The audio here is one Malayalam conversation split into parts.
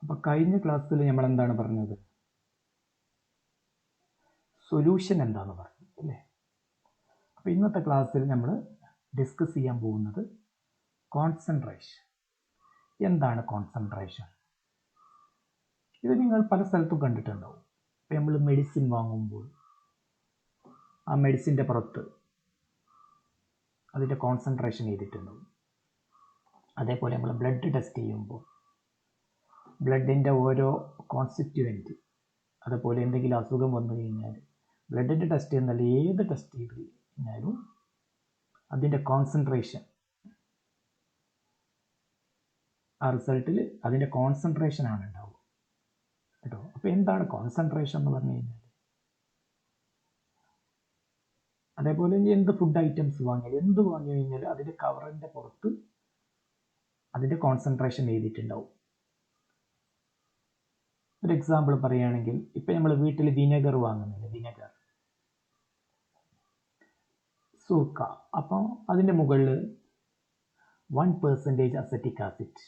അപ്പോൾ കഴിഞ്ഞ ക്ലാസ്സിൽ നമ്മൾ എന്താണ് പറഞ്ഞത്? സൊല്യൂഷൻ എന്താന്ന് പറഞ്ഞു അല്ലേ? അപ്പോൾ ഇന്നത്തെ ക്ലാസ്സിൽ നമ്മൾ ഡിസ്കസ് ചെയ്യാൻ പോകുന്നത് കോൺസെൻട്രേഷൻ. എന്താണ് കോൺസെൻട്രേഷൻ? ഇത് നിങ്ങൾ പല സ്ഥലത്തും കണ്ടിട്ടുണ്ടാവും. ഇപ്പോൾ നമ്മൾ മെഡിസിൻ വാങ്ങുമ്പോൾ ആ മെഡിസിൻ്റെ പുറത്ത് അതിൻ്റെ കോൺസെൻട്രേഷൻ എഴുതിയിട്ടുണ്ടാവും. അതേപോലെ നമ്മൾ ബ്ലഡ് ടെസ്റ്റ് ചെയ്യുമ്പോൾ ബ്ലഡിൻ്റെ ഓരോ കോൺസ്റ്റിറ്റ്യുവൻറ്റ്, അതുപോലെ എന്തെങ്കിലും അസുഖം വന്നു കഴിഞ്ഞാൽ ബ്ലഡിൻ്റെ ടെസ്റ്റ് എന്നല്ല ഏത് ടെസ്റ്റ് ചെയ്ത് കഴിഞ്ഞാലും അതിൻ്റെ കോൺസെൻട്രേഷൻ, ആ റിസൾട്ടിൽ അതിൻ്റെ കോൺസെൻട്രേഷനാണ് ഉണ്ടാവുക കേട്ടോ. അപ്പോൾ എന്താണ് കോൺസെൻട്രേഷൻ എന്ന് പറഞ്ഞു കഴിഞ്ഞാൽ, അതേപോലെ എന്ത് ഫുഡ് ഐറ്റംസ് വാങ്ങിയാലും എന്ത് വാങ്ങി കഴിഞ്ഞാൽ അതിൻ്റെ കവറിൻ്റെ പുറത്ത് അതിൻ്റെ കോൺസെൻട്രേഷൻ എഴുതിയിട്ടുണ്ടാവും. ഒരു എക്സാമ്പിൾ പറയുകയാണെങ്കിൽ, ഇപ്പം നമ്മൾ വീട്ടിൽ വിനെഗർ വാങ്ങുന്നില്ല, വിനെഗർ സൂക്ക, അപ്പോൾ അതിൻ്റെ മുകളിൽ 1% അസറ്റിക് ആസിഡ്,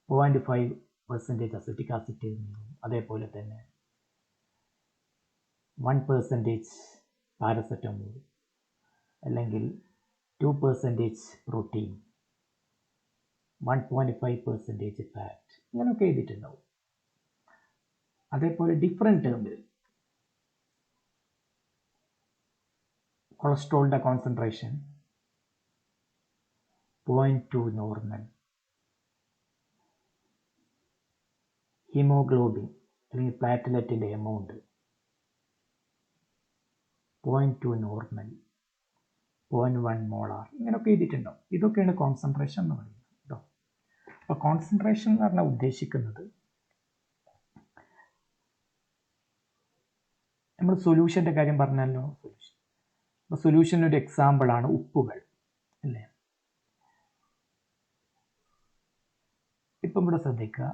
0.5% അസറ്റിക് ആസിഡ്, അതേപോലെ തന്നെ 1% പാരസെറ്റമോൾ, അല്ലെങ്കിൽ 2% പ്രോട്ടീൻ, 1.5% ഫാറ്റ്, ഇങ്ങനെയൊക്കെ എഴുതിയിട്ടുണ്ടാവും. അതേപോലെ ഡിഫറെൻറ്റ് ടേമിൽ കൊളസ്ട്രോളിൻ്റെ കോൺസെൻട്രേഷൻ 0.2 നോർമൽ, ഹീമോഗ്ലോബിൻ അല്ലെങ്കിൽ പ്ലാറ്റ്ലെറ്റിൻ്റെ എമൗണ്ട് 0.2 നോർമൽ, 0.1 മോളാർ, ഇങ്ങനെയൊക്കെ എഴുതിയിട്ടുണ്ടാവും. ഇതൊക്കെയാണ് കോൺസെൻട്രേഷൻ എന്ന് പറയുന്നത് കേട്ടോ. അപ്പോൾ കോൺസെൻട്രേഷൻ എന്ന് പറഞ്ഞാൽ ഉദ്ദേശിക്കുന്നത്, നമ്മൾ സൊല്യൂഷൻ്റെ കാര്യം പറഞ്ഞല്ലോ. അപ്പോൾ സൊല്യൂഷൻ്റെ ഒരു എക്സാമ്പിളാണ് ഉപ്പുകൾ അല്ലേ? ഇപ്പം ഇവിടെ ശ്രദ്ധിക്കുക,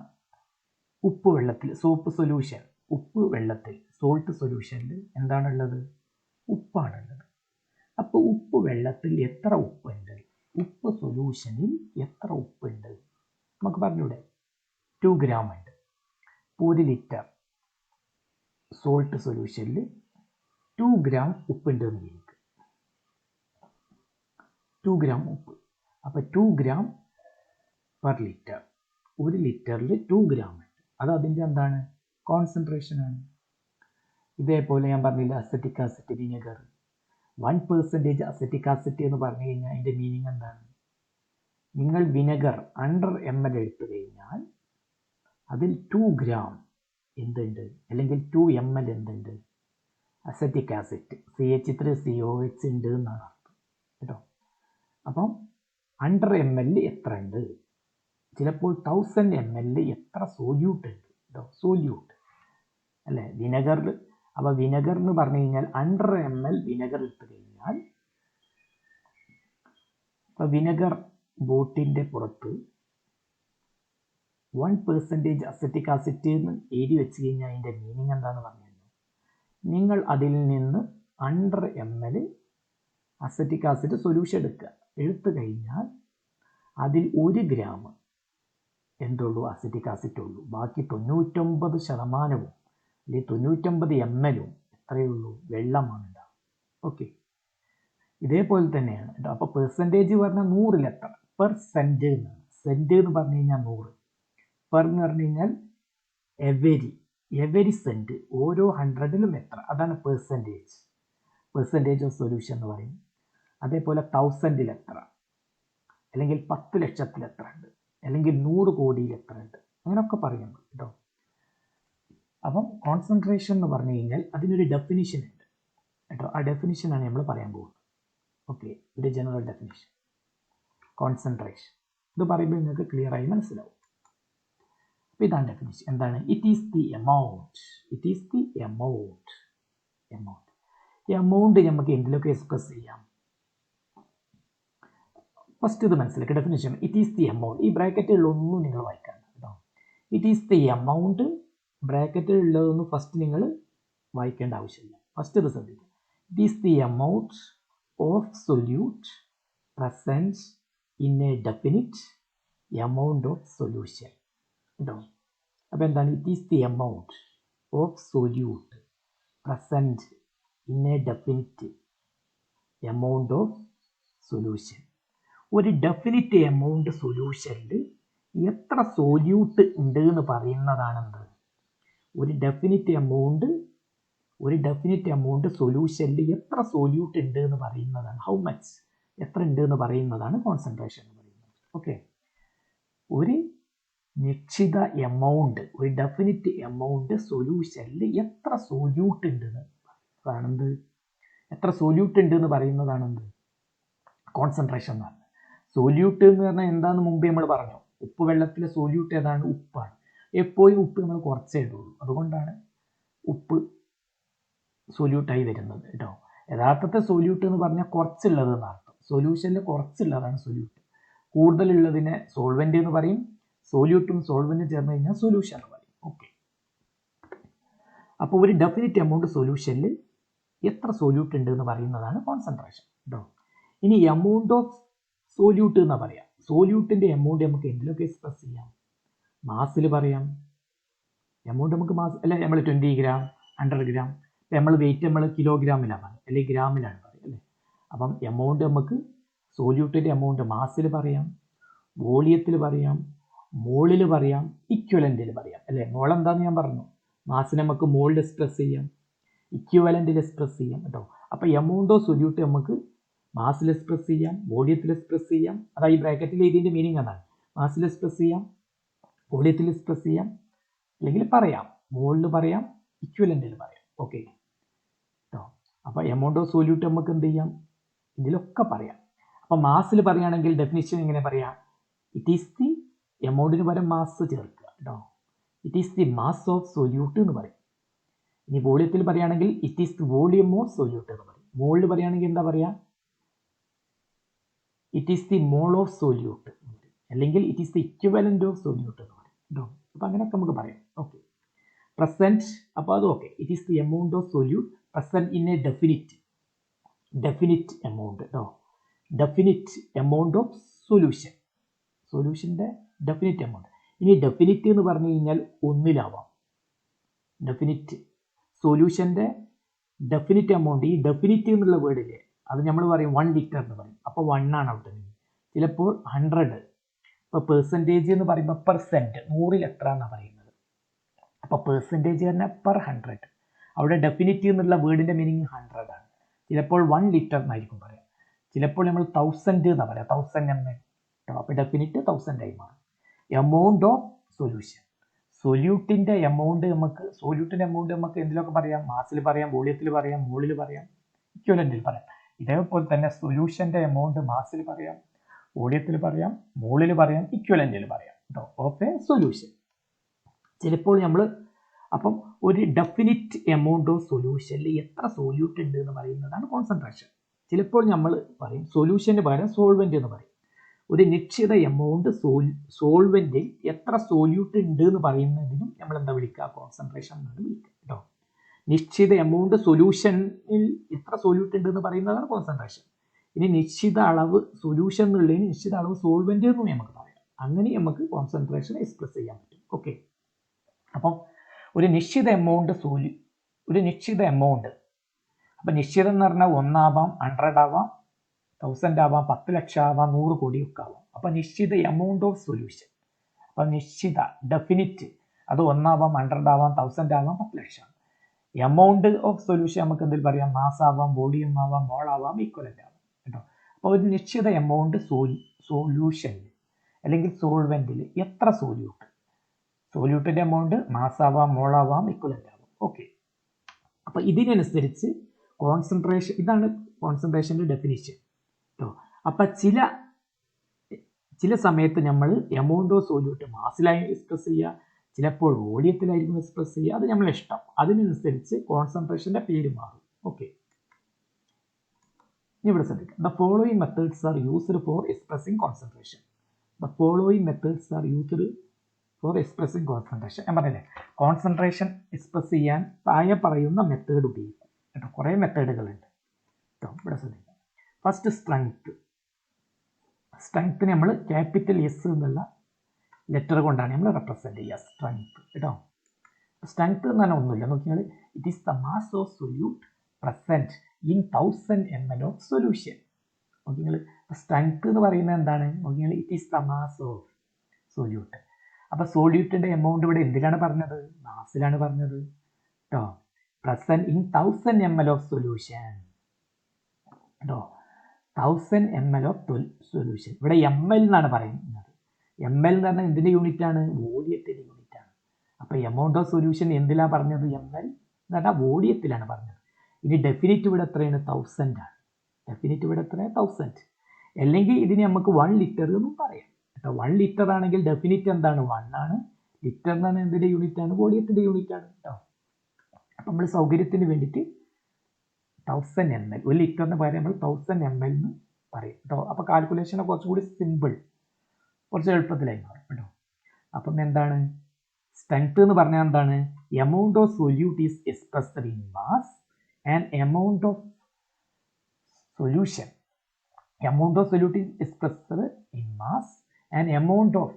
ഉപ്പ് വെള്ളത്തിൽ, സോപ്പ് സൊല്യൂഷൻ, ഉപ്പ് വെള്ളത്തിൽ, സോൾട്ട് സൊല്യൂഷനിൽ എന്താണുള്ളത്? ഉപ്പാണുള്ളത്. അപ്പോൾ ഉപ്പ് വെള്ളത്തിൽ എത്ര ഉപ്പുണ്ട്, ഉപ്പ് സൊല്യൂഷനിൽ എത്ര ഉപ്പുണ്ട് നമുക്ക് പറഞ്ഞൂടെ? 2 ഗ്രാം ഉണ്ട്. ഇപ്പോൾ 1 ലിറ്റർ സോൾട്ട് സൊല്യൂഷനിൽ 2 ഗ്രാം ഉപ്പുണ്ട് എന്ന് വിചാരിക്കുക. 2 ഗ്രാം ഉപ്പ്. അപ്പോൾ 2 ഗ്രാം പെർ ലിറ്റർ, 1 ലിറ്ററിൽ 2 ഗ്രാം ഉണ്ട്. അത് അതിൻ്റെ എന്താണ്? കോൺസെൻട്രേഷനാണ്. ഇതേപോലെ ഞാൻ പറഞ്ഞില്ല, acetic acid, vinegar 1% acetic acid എന്ന് പറഞ്ഞു കഴിഞ്ഞാൽ അതിൻ്റെ മീനിങ് എന്താണ്? നിങ്ങൾ വിനെഗർ 100 ml എടുത്തു കഴിഞ്ഞാൽ അതിൽ 2 ഗ്രാം എന്തുണ്ട്, അല്ലെങ്കിൽ 2 ml എന്തുണ്ട്? അസറ്റിക് ആസിഡ്, CH3COH ഉണ്ട് എന്നാണ് അർത്ഥം കേട്ടോ. അപ്പം 100 ml എത്ര ഉണ്ട്? ചിലപ്പോൾ 1000 ml എത്ര സോല്യൂട്ട് ഉണ്ട് കേട്ടോ. സോല്യൂട്ട് അല്ലേ വിനെഗറിൽ. അപ്പോൾ വിനെഗർ എന്ന് പറഞ്ഞു കഴിഞ്ഞാൽ 100 ml വിനെഗർ ഇട്ട് കഴിഞ്ഞാൽ, അപ്പോൾ വിനെഗർ ബോട്ടിൻ്റെ പുറത്ത് 1% അസറ്റിക് ആസിഡ് എന്ന് എഴുതി വെച്ച് കഴിഞ്ഞാൽ അതിൻ്റെ മീനിങ് എന്താണെന്ന് പറഞ്ഞു കഴിഞ്ഞാൽ, നിങ്ങൾ അതിൽ നിന്ന് 100 ml അസറ്റിക് ആസിഡ് സൊല്യൂഷൻ എടുത്തു കഴിഞ്ഞാൽ അതിൽ 1 ഗ്രാം എന്തുള്ളൂ? അസറ്റിക് ആസിഡ് ഉള്ളൂ. ബാക്കി 99% അല്ലെങ്കിൽ 99 ml എത്രയുള്ളൂ? വെള്ളമാണ് ഉണ്ടാവുക. ഓക്കെ, ഇതേപോലെ തന്നെയാണ് കേട്ടോ. അപ്പോൾ പെർസെൻറ്റേജ് പറഞ്ഞാൽ 100ൽ എത്ര, പെർ സെൻറ്റ് എന്നാണ്. സെൻറ്റ് എന്ന് പറഞ്ഞു കഴിഞ്ഞാൽ 100, പെർ എന്ന് പറഞ്ഞു കഴിഞ്ഞാൽ എവരി സെൻറ്റ്, ഓരോ 100ലും എത്ര, അതാണ് പെർസെൻറ്റേജ്. പെർസെൻറ്റേജ് ഓഫ് സൊല്യൂഷൻ എന്ന് പറയും. അതേപോലെ 1000ൽ എത്ര, അല്ലെങ്കിൽ 10 ലക്ഷത്തിൽ എത്ര ഉണ്ട്, അല്ലെങ്കിൽ 100 കോടിയിൽ എത്ര ഉണ്ട്, അങ്ങനെയൊക്കെ പറയുന്നു കേട്ടോ. അപ്പം കോൺസെൻട്രേഷൻ എന്ന് പറഞ്ഞു കഴിഞ്ഞാൽ അതിനൊരു ഡെഫിനിഷൻ ഉണ്ട് കേട്ടോ. ആ ഡെഫിനിഷനാണ് നമ്മൾ പറയാൻ പോകുന്നത്. ഓക്കെ, ഒരു ജനറൽ ഡെഫിനിഷൻ കോൺസെൻട്രേഷൻ. ഇത് പറയുമ്പോൾ നിങ്ങൾക്ക് ക്ലിയർ ആയി മനസ്സിലാവും. അപ്പോൾ ഇതാണ് ഡെഫിനിഷൻ. എന്താണ്? It is the amount. It is the amount. ഈ എമൗണ്ട് നമുക്ക് എന്തിലൊക്കെ എക്സ്പ്രസ് ചെയ്യാം? ഫസ്റ്റ് ഇത് മനസ്സിലാക്കുക, definition. It is the amount. ഈ ബ്രാക്കറ്റിലുള്ളൊന്നും നിങ്ങൾ വായിക്കാണ്ട് കേട്ടോ. ഇറ്റ് ഈസ് ദി എമൗണ്ട്, ബ്രാക്കറ്റിലുള്ളതൊന്നും ഫസ്റ്റ് നിങ്ങൾ വായിക്കേണ്ട ആവശ്യമില്ല. ഫസ്റ്റ് ഇത് ശ്രദ്ധിക്കുക. It is the amount of solute present in a definite amount of solution കേട്ടോ. അപ്പോൾ എന്താണ്? It is the amount of solute present in a definite amount of solution. ഒരു ഡെഫിനിറ്റ് എമൗണ്ട് സൊല്യൂഷനിൽ എത്ര സൊല്യൂട്ട് ഉണ്ട് എന്ന് പറയുന്നതാണെന്ത്? ഒരു ഡെഫിനിറ്റ് എമൗണ്ട് സൊല്യൂഷനിൽ എത്ര സൊല്യൂട്ട് ഉണ്ട് എന്ന് പറയുന്നതാണ്. ഹൗ മച്ച്, എത്ര ഉണ്ട് എന്ന് പറയുന്നതാണ് കോൺസെൻട്രേഷൻ എന്ന് പറയുന്നത്. ഓക്കെ, ഒരു നിശ്ചിത എമൗണ്ട്, ഒരു ഡെഫിനിറ്റ് എമൗണ്ട് സൊല്യൂഷനിൽ എത്ര സൊല്യൂട്ട് ഉണ്ട് അതാണെന്ത്? എത്ര സൊല്യൂട്ട് ഉണ്ട് എന്ന് പറയുന്നതാണെന്ത്? കോൺസെൻട്രേഷൻ എന്ന് പറഞ്ഞത്. സൊല്യൂട്ട് എന്ന് പറഞ്ഞാൽ എന്താണെന്ന് മുമ്പേ നമ്മൾ പറഞ്ഞു. ഉപ്പ് വെള്ളത്തിലെ സൊല്യൂട്ട് ഏതാണ്? ഉപ്പാണ്. എപ്പോഴും ഉപ്പ് നമ്മൾ കുറച്ചേ ഇടുള്ളൂ, അതുകൊണ്ടാണ് ഉപ്പ് സൊല്യൂട്ടായി വരുന്നത് കേട്ടോ. യഥാർത്ഥത്തെ സൊല്യൂട്ട് എന്ന് പറഞ്ഞാൽ കുറച്ചുള്ളത് എന്നർത്ഥം. സൊല്യൂഷനിൽ കുറച്ചുള്ളതാണ് സൊല്യൂട്ട്. കൂടുതലുള്ളതിനെ സോൾവെൻ്റ് എന്ന് പറയും. സൊല്യൂട്ടും സോൾവെൻറ്റും ചേർന്ന് കഴിഞ്ഞാൽ സൊല്യൂഷൻ എന്ന് പറയും. ഓക്കെ, അപ്പോൾ ഒരു ഡെഫിനിറ്റ് എമൗണ്ട് സൊല്യൂഷനിൽ എത്ര സൊല്യൂട്ട് ഉണ്ട് എന്ന് പറയുന്നതാണ് കോൺസെൻട്രേഷൻ കേട്ടോ. ഇനി എമൗണ്ട് ഓഫ് സൊല്യൂട്ട് എന്ന് പറയാം. സൊല്യൂട്ടിൻ്റെ എമൗണ്ട് നമുക്ക് എന്തിലൊക്കെ എക്സ്പ്രസ് ചെയ്യാം? മാസിൽ പറയാം. എമൗണ്ട് നമുക്ക് മാസ് അല്ല, നമ്മൾ 20 ഗ്രാം 100 ഗ്രാം. നമ്മൾ വെയിറ്റ് നമ്മൾ കിലോഗ്രാമിലാണ് പറയുക, അല്ലെങ്കിൽ ഗ്രാമിലാണ് പറയുക അല്ലേ. അപ്പം എമൗണ്ട് നമുക്ക് സൊല്യൂട്ടിൻ്റെ എമൗണ്ട് മാസിൽ പറയാം, വോളിയത്തിൽ പറയാം, മോളിൽ പറയാം, ഇക്വലൻറ്റിൽ പറയാം അല്ലേ. മോൾ എന്താണെന്ന് ഞാൻ പറഞ്ഞു. മാസിനെ നമുക്ക് മോളിൽ എക്സ്പ്രസ് ചെയ്യാം, ഇക്വലൻറ്റിൽ എക്സ്പ്രസ് ചെയ്യാം കേട്ടോ. അപ്പോൾ എമൗണ്ട് ഓഫ് സൊല്യൂട്ട് നമുക്ക് മാസിൽ എക്സ്പ്രസ് ചെയ്യാം, വോളിയത്തിൽ എക്സ്പ്രസ് ചെയ്യാം. അതായത് ഈ ബ്രാക്കറ്റിൽ ഇതിൻ്റെ മീനിങ് അതാണ്. മാസിൽ എക്സ്പ്രസ് ചെയ്യാം, വോളിയത്തിൽ എക്സ്പ്രസ് ചെയ്യാം, അല്ലെങ്കിൽ പറയാം മോളിൽ പറയാം, ഇക്വലൻറ്റിൽ പറയാം. ഓക്കെ കേട്ടോ. അപ്പോൾ എമൗണ്ട് ഓഫ് സൊല്യൂട്ട് നമുക്ക് എന്ത് ചെയ്യാം? ഇതിലൊക്കെ പറയാം. അപ്പോൾ മാസിൽ പറയുകയാണെങ്കിൽ ഡെഫിനിഷൻ എങ്ങനെ പറയാം? ഇറ്റ് ഈസ് ദി എമൗണ്ടിന് പകരം മാസ് ചേർക്കുക കേട്ടോ. It is the mass of solute എന്ന് പറയും. ഇനി വോളിയത്തിൽ പറയുകയാണെങ്കിൽ it is the volume of solute എന്ന് പറയും. മോളിൽ പറയുകയാണെങ്കിൽ എന്താ പറയുക? It is the mole of solute, അല്ലെങ്കിൽ it is the equivalent of solute എന്ന് പറയും കേട്ടോ. അപ്പോൾ അങ്ങനെയൊക്കെ നമുക്ക് പറയാം. ഓക്കെ, പ്രസൻറ്റ്, അപ്പോൾ അത് okay. It is the amount of solute present in a definite amount കേട്ടോ. ഡെഫിനിറ്റ് എമൗണ്ട് ഓഫ് സൊല്യൂഷൻ, സൊല്യൂഷൻ്റെ ഡെഫിനിറ്റ് എമൗണ്ട്. ഇനി ഡെഫിനിറ്റ് എന്ന് പറഞ്ഞു കഴിഞ്ഞാൽ ഒന്നിലാവാം. ഡെഫിനിറ്റ് സൊല്യൂഷൻ്റെ ഡെഫിനിറ്റ് എമൗണ്ട്, ഈ ഡെഫിനിറ്റ് എന്നുള്ള വേർഡില്ലേ, അത് നമ്മൾ പറയും 1 ലിറ്റർ എന്ന് പറയും. അപ്പോൾ 1 ആണ് ഔട്ട്. ചിലപ്പോൾ 100. ഇപ്പോൾ പെർസെൻറ്റേജ് എന്ന് പറയുമ്പോൾ പെർസെൻറ്റ് 100ൽ എത്ര എന്നാണ് പറയുന്നത്. അപ്പോൾ പെർസെൻറ്റേജ് തന്നെ പെർ 100. അവിടെ ഡെഫിനിറ്റ് എന്നുള്ള വേർഡിൻ്റെ മീനിങ് 100 ആണ്. ചിലപ്പോൾ 1 ലിറ്റർ എന്നായിരിക്കും പറയാം. ചിലപ്പോൾ നമ്മൾ 1000 എന്നാണ് പറയാം, 1000 ml. അപ്പോൾ ഡെഫിനിറ്റ് 1000 ആയി മാറും. എമൗണ്ട് ഓഫ് സൊല്യൂഷൻ, സൊല്യൂട്ടിൻ്റെ എമൗണ്ട് നമുക്ക് എന്തിലൊക്കെ പറയാം? മാസിൽ പറയാം, വോളിയത്തിൽ പറയാം, മോളിൽ പറയാം, ഇക്വലൻറ്റിൽ പറയാം. ഇതേപോലെ തന്നെ സൊല്യൂഷൻ്റെ എമൗണ്ട് മാസിൽ പറയാം, വോളിയത്തിൽ പറയാം, മോളിൽ പറയാം, ഇക്വലൻറ്റിൽ പറയാം കേട്ടോ. Of A solution. ചിലപ്പോൾ നമ്മൾ അപ്പം ഒരു ഡെഫിനിറ്റ് എമൗണ്ട് ഓഫ് സൊല്യൂഷനിൽ എത്ര സൊല്യൂട്ട് ഉണ്ട് എന്ന് പറയുന്നതാണ് കോൺസെൻട്രേഷൻ. ചിലപ്പോൾ നമ്മൾ പറയും സൊല്യൂഷന് പകരം സോൾവെൻ്റ് എന്ന് പറയും. ഒരു നിശ്ചിത എമൗണ്ട് സോൾവെൻറ്റിൽ എത്ര സൊല്യൂട്ട് ഉണ്ട് എന്ന് പറയുന്നതിനും നമ്മൾ എന്താ വിളിക്കുക? കോൺസെൻട്രേഷൻ എന്നാണ് വിളിക്കുക കേട്ടോ. നിശ്ചിത എമൗണ്ട് സൊല്യൂഷനിൽ എത്ര സൊല്യൂട്ട് ഉണ്ട് എന്ന് പറയുന്നതാണ് കോൺസെൻട്രേഷൻ. ഇനി നിശ്ചിത അളവ് സൊല്യൂഷൻ എന്നുള്ളതിന് നിശ്ചിത അളവ് സോൾവെൻ്റ് എന്നും നമുക്ക് പറയാം. അങ്ങനെ നമുക്ക് കോൺസെൻട്രേഷൻ എക്സ്പ്രസ് ചെയ്യാൻ പറ്റും. ഓക്കെ, അപ്പം ഒരു നിശ്ചിത എമൗണ്ട് അപ്പം നിശ്ചിതം എന്ന് പറഞ്ഞാൽ 1 ആവാം, 100 ആവാം, 1000 ആവാം, 10 ലക്ഷം ആവാം, 100 കോടിയൊക്കെ ആവാം. അപ്പം നിശ്ചിത എമൗണ്ട് ഓഫ് സൊല്യൂഷൻ, അപ്പം നിശ്ചിത ഡെഫിനിറ്റ് അത് 1 ആവാം, 100 ആവാം, 1000 ആവാം, 10 ലക്ഷം ആവാം. എമൗണ്ട് ഓഫ് സൊല്യൂഷൻ നമുക്ക് എന്തെങ്കിലും പറയാം? മാസ് ആവാം, വോളിയം ആവാം, മോൾ ആവാം, ഇക്വലൻ്റ് ആവാം കേട്ടോ. അപ്പോൾ ഒരു നിശ്ചിത എമൗണ്ട് സൊല്യൂഷനിൽ അല്ലെങ്കിൽ സോൾവെൻറ്റിൽ എത്ര സൊല്യൂട്ടിൻ്റെ എമൗണ്ട് മാസ് ആവാം, മോൾ ആവാം, ഇക്വലൻ്റ് ആവാം. ഓക്കെ, അപ്പോൾ ഇതിനനുസരിച്ച് കോൺസെൻട്രേഷൻ, ഇതാണ് കോൺസെൻട്രേഷൻ്റെ ഡെഫിനിഷൻ കേട്ടോ. അപ്പം ചില സമയത്ത് നമ്മൾ എമൗണ്ട് ഓഫ് സൊല്യൂട്ട് മാസിലായി എക്സ്പ്രസ് ചെയ്യുക, ചിലപ്പോൾ വോളിയത്തിലായിരിക്കും എക്സ്പ്രസ് ചെയ്യുക. അത് നമ്മളെ ഇഷ്ടം. അതിനനുസരിച്ച് കോൺസെൻട്രേഷൻ്റെ പേര് മാറും. ഓക്കെ, ഇവിടെ ശ്രദ്ധിക്കാം. The following methods are used for expressing concentration. ഞാൻ പറഞ്ഞില്ലേ, കോൺസെൻട്രേഷൻ എക്സ്പ്രസ് ചെയ്യാൻ താഴെ പറയുന്ന മെത്തേഡ് ഉപയോഗിക്കും കേട്ടോ. കുറേ മെത്തേഡുകളുണ്ട് കേട്ടോ. ഇവിടെ ശ്രദ്ധിക്കാം. First strength. സ്ട്രെങ്ത്തിന് നമ്മൾ ക്യാപിറ്റൽ S എന്നുള്ള ലെറ്റർ കൊണ്ടാണ് നമ്മൾ റെപ്രസെൻറ്റ് ചെയ്യുക സ്ട്രെങ്ത് കേട്ടോ. സ്ട്രെങ്ത് എന്ന് പറഞ്ഞാൽ ഒന്നുമില്ല, നോക്കിയാൽ it is the mass of solute present in 1000 ml of solution. നോക്കിയാൽ സ്ട്രെങ്ത് എന്ന് പറയുന്നത് എന്താണ്, നോക്കിയാൽ it is the mass of solute. അപ്പോൾ സൊല്യൂട്ടിൻ്റെ എമൗണ്ട് ഇവിടെ എന്തിലാണ് പറഞ്ഞത്, മാസിലാണ് പറഞ്ഞത് കേട്ടോ. Present in 1000 ml of solution കേട്ടോ, 1000 ml ഓഫ് സൊല്യൂഷൻ. ഇവിടെ ml എന്നാണ് പറയുന്നത്. ml എന്ന് പറഞ്ഞാൽ എന്തിൻ്റെ യൂണിറ്റാണ്, വോളിയത്തിൻ്റെ യൂണിറ്റാണ്. അപ്പോൾ എമൗണ്ട് ഓഫ് സൊല്യൂഷൻ എന്തിലാണ് പറഞ്ഞത്, ml എന്ന് പറഞ്ഞാൽ വോളിയത്തിലാണ് പറഞ്ഞത്. ഇനി ഡെഫിനിറ്റ് ഇവിടെ എത്രയാണ്, 1000 ആണ്. ഡെഫിനിറ്റ് ഇവിടെ എത്രയാണ്, 1000. അല്ലെങ്കിൽ ഇതിന് നമുക്ക് 1 ലിറ്റർ എന്നും പറയാം കേട്ടോ. 1 ലിറ്റർ ആണെങ്കിൽ ഡെഫിനിറ്റ് എന്താണ്, 1 ആണ്. ലിറ്റർ എന്ന് പറഞ്ഞാൽ എന്തിൻ്റെ യൂണിറ്റാണ്, വോളിയത്തിൻ്റെ യൂണിറ്റാണ് കേട്ടോ. അപ്പം നമ്മൾ സൗകര്യത്തിന് വേണ്ടിയിട്ട് 1000 ml, 1 ലിറ്ററിന് പകരം നമ്മൾ 1000 ml എന്ന് പറയും കേട്ടോ. അപ്പോൾ കാൽക്കുലേഷൻ കുറച്ചുകൂടി സിമ്പിൾ, കുറച്ച് എളുപ്പത്തിലായി മാറും കേട്ടോ. അപ്പം എന്താണ് സ്ട്രെങ്ത് എന്ന് പറഞ്ഞാൽ എന്താണ്, amount of solute is expressed in mass and amount of solution, amount of solute is expressed in mass and amount of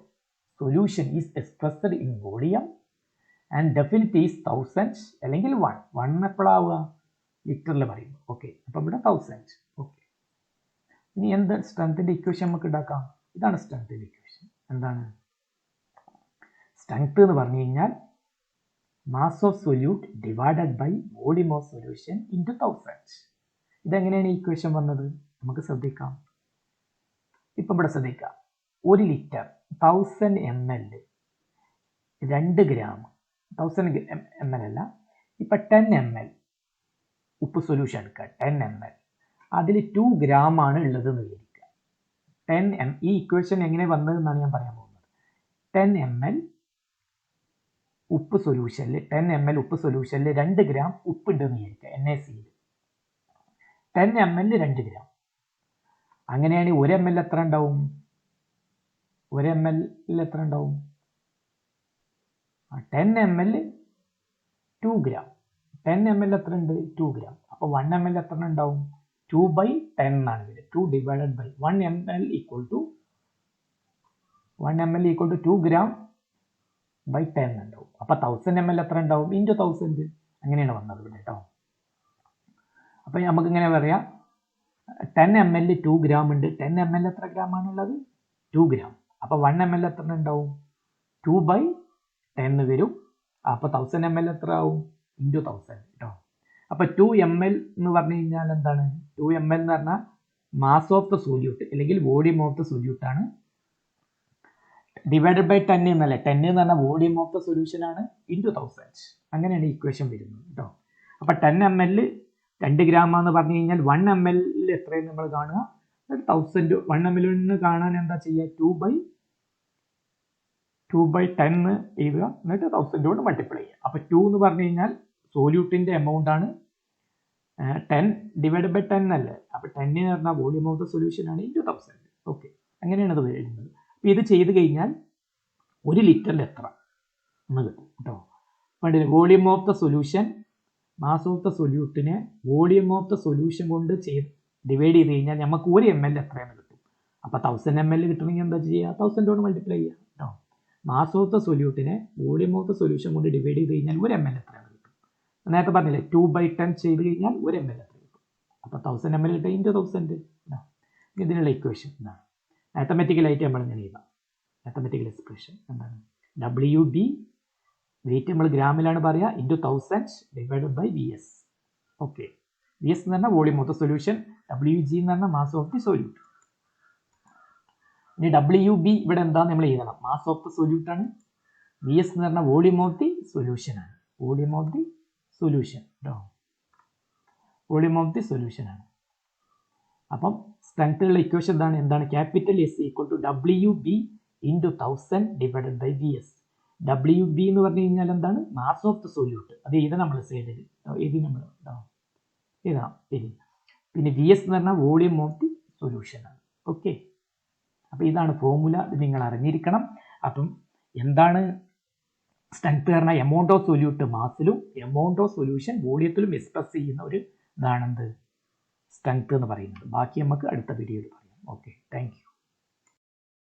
solution is expressed in volume and definite is 1000 അല്ലെങ്കിൽ 1 എപ്പോഴാവുക, ലിറ്ററിൽ പറയും. ഓക്കെ, അപ്പം ഇവിടെ 1000. ഓക്കെ, ഇനി എന്ത് സ്ട്രെങ്ത്തിൻ്റെ ഇക്വേഷൻ നമുക്ക് ഉണ്ടാക്കാം. ഇതാണ് സ്ട്രെങ്ത്തിൻ്റെ ഇക്വേഷൻ. എന്താണ് സ്ട്രെങ്ത് എന്ന് പറഞ്ഞു കഴിഞ്ഞാൽ mass of solute divided by volume of solution into 1000. ഇതെങ്ങനെയാണ് ഈ ഇക്വേഷൻ വന്നത്, നമുക്ക് ശ്രദ്ധിക്കാം. ഇപ്പം ഇവിടെ ശ്രദ്ധിക്കാം, 1 ലിറ്റർ 1000 ml 2 ഗ്രാം, 1000 ml അല്ല, ഇപ്പം 10 ml ഉപ്പ് സൊല്യൂഷൻ എടുക്കുക. 10 ml അതിൽ 2 ഗ്രാം ആണ് ഉള്ളത് എന്ന് വിചാരിക്കുക. 10 ml ഈ ഇക്വേഷൻ എങ്ങനെ വന്നതെന്നാണ് ഞാൻ പറയാൻ പോകുന്നത്. 10 ml ഉപ്പ് സൊല്യൂഷനിൽ 10 ml ഉപ്പ് സൊല്യൂഷനിൽ 2 ഗ്രാം ഉപ്പ് ഉണ്ടെന്ന് വിചാരിക്കുക. NaCl 10 ml 2 gram. അങ്ങനെയാണെങ്കിൽ 1 ml എത്ര ഉണ്ടാവും, 1 ml എത്ര ഉണ്ടാവും, 10 ml 2 ഗ്രാം. 10 ml എത്ര ഉണ്ട്, 2 ഗ്രാം. അപ്പോൾ 1 ml എത്ര ഉണ്ടാവും, 2/10 ആണ് വരിക. 2 divided by 1 ml equal to 2 gram by 10 ഉണ്ടാവും. അപ്പോൾ 1000 ml എത്ര ഉണ്ടാവും, ഇൻറ്റു 1000. അങ്ങനെയാണ് വന്നത് ഇവിടെ കേട്ടോ. അപ്പോൾ നമുക്ക് ഇങ്ങനെ പറയാം, 10 ml 2 ഗ്രാം ഉണ്ട്. 10 ml എത്ര ഗ്രാം ആണുള്ളത്, 2 ഗ്രാം. അപ്പോൾ 1 ml എത്ര ഉണ്ടാവും, 2/10 വരും. അപ്പോൾ 1000 ml എത്ര ആവും, ഇൻറ്റു 1000 കേട്ടോ. അപ്പോൾ 2 ml എന്ന് പറഞ്ഞു കഴിഞ്ഞാൽ എന്താണ്, 2 ml എന്ന് പറഞ്ഞാൽ മാസ് ഓഫ് ദ സൊല്യൂട്ട് അല്ലെങ്കിൽ വോളിയം ഓഫ് ദ സൊല്യൂട്ട് ആണ്. ഡിവൈഡഡ് ബൈ 10 എന്നല്ല, 10 എന്ന് പറഞ്ഞാൽ വോളിയം ഓഫ് ദ സൊല്യൂഷൻ ആണ്, ഇൻറ്റു 1000. അങ്ങനെയാണ് ഇക്വേഷൻ വരുന്നത് കേട്ടോ. അപ്പോൾ 10 ml 2 ഗ്രാം എന്ന് പറഞ്ഞു കഴിഞ്ഞാൽ 1 ml എത്രയും നമ്മൾ കാണുക, 1000. 1 ml നിന്ന് കാണാൻ എന്താ ചെയ്യുക, 2/10 എഴുതുക, എന്നിട്ട് 1000 കൊണ്ട് മൾട്ടിപ്ലൈ ചെയ്യുക. അപ്പോൾ 2 എന്ന് പറഞ്ഞു കഴിഞ്ഞാൽ സോല്യൂട്ടിൻ്റെ എമൗണ്ട് ആണ്, 10 ഡിവൈഡ് ബൈ 10 അല്ലേ. അപ്പോൾ 10 എന്ന് പറഞ്ഞാൽ വോളിയം ഓഫ് ദ സൊല്യൂഷൻ ആണ്, ഇൻറ്റു 1000. ഓക്കെ, അങ്ങനെയാണ് ഇത് വരുന്നത്. അപ്പോൾ ഇത് ചെയ്ത് കഴിഞ്ഞാൽ 1 ലിറ്ററിൽ എത്ര എന്ന് കിട്ടും കേട്ടോ. വേണ്ടില്ല, volume of the solution, mass of the സൊല്യൂട്ടിനെ വോളിയം ഓഫ് ദ സൊല്യൂഷൻ കൊണ്ട് ഡിവൈഡ് ചെയ്ത് കഴിഞ്ഞാൽ നമുക്ക് 1 ml എത്രയെന്ന് കിട്ടും. അപ്പോൾ 1000 ml കിട്ടണമെങ്കിൽ എന്താ ചെയ്യുക, 1000 കൊണ്ട് മൾട്ടിപ്ലൈ ചെയ്യുക കേട്ടോ. മാസ് ഓഫ് ദ സൊല്യൂട്ടിനെ വോളിയം ഓഫ് ദ സൊല്യൂഷൻ കൊണ്ട് ഡിവൈഡ് ചെയ്ത് കഴിഞ്ഞാൽ 1 ml എത്രയാണ് കിട്ടും. നേരത്തെ പറഞ്ഞില്ലേ, 2/10 ചെയ്ത് കഴിഞ്ഞാൽ 1 ml എത്ര കിട്ടും. അപ്പോൾ 1000 ml കിട്ടും, ഇൻറ്റു 1000. ഇതിനുള്ള ഇക്വേഷൻ എന്താണ്, മാത്തമെറ്റിക്കലായിട്ട് നമ്മൾ ഇങ്ങനെ എഴുതാം. മാത്തമെറ്റിക്കൽ എക്സ്പ്രഷൻ എന്താണ്, WB വെയിറ്റ് നമ്മൾ ഗ്രാമിലാണ് പറയുക, into 1000 divided by VS. Okay, VS എന്ന് പറഞ്ഞാൽ volume of the solution, WG എന്ന് പറഞ്ഞാൽ മാസ് ഓഫ് ദി സൊല്യൂട്ട്. ഇനി WB ഇവിടെ എന്താണെന്ന് നമ്മൾ എഴുതണം, മാസ് ഓഫ് ദ സൊല്യൂട്ട് ആണ്. VS എന്ന് പറഞ്ഞാൽ വോളിയം ഓഫ് ദി സൊല്യൂഷൻ ആണ്, വോളിയം ഓഫ് ദി സൊല്യൂഷൻ കേട്ടോ, വോളിയം ഓഫ് ദി സൊല്യൂഷൻ ആണ്. അപ്പം സ്ട്രെങ്ത്തിലുള്ള ഇക്വേഷൻ എന്താണ്, capital S equal to WB into 1000 divided by VS. WB എന്ന് പറഞ്ഞു കഴിഞ്ഞാൽ എന്താണ്, മാസ് ഓഫ് ദ സൊല്യൂട്ട്. അത് എഴുതാം നമ്മൾ സൈഡിൽ, എഴുതി നമ്മൾ എഴുതാം. പിന്നെ VS എന്ന് പറഞ്ഞാൽ വോളിയം ഓഫ് ദി സൊല്യൂഷൻ ആണ്. ഓക്കെ, അപ്പോൾ ഇതാണ് ഫോർമുല, ഇത് നിങ്ങൾ അറിഞ്ഞിരിക്കണം. അപ്പം എന്താണ് സ്ട്രെങ്ത് പറഞ്ഞാൽ, എമൗണ്ട് ഓഫ് സൊല്യൂട്ട് മാസിലും എമൗണ്ട് ഓഫ് സൊല്യൂഷൻ വോളിയത്തിലും എക്സ്പ്രസ് ചെയ്യുന്ന ഒരു ഇതാണെന്ത് സ്ട്രെങ്ത് എന്ന് പറയുന്നത്. ബാക്കി നമുക്ക് അടുത്ത വീഡിയോയിൽ പറയാം. Okay, thank you.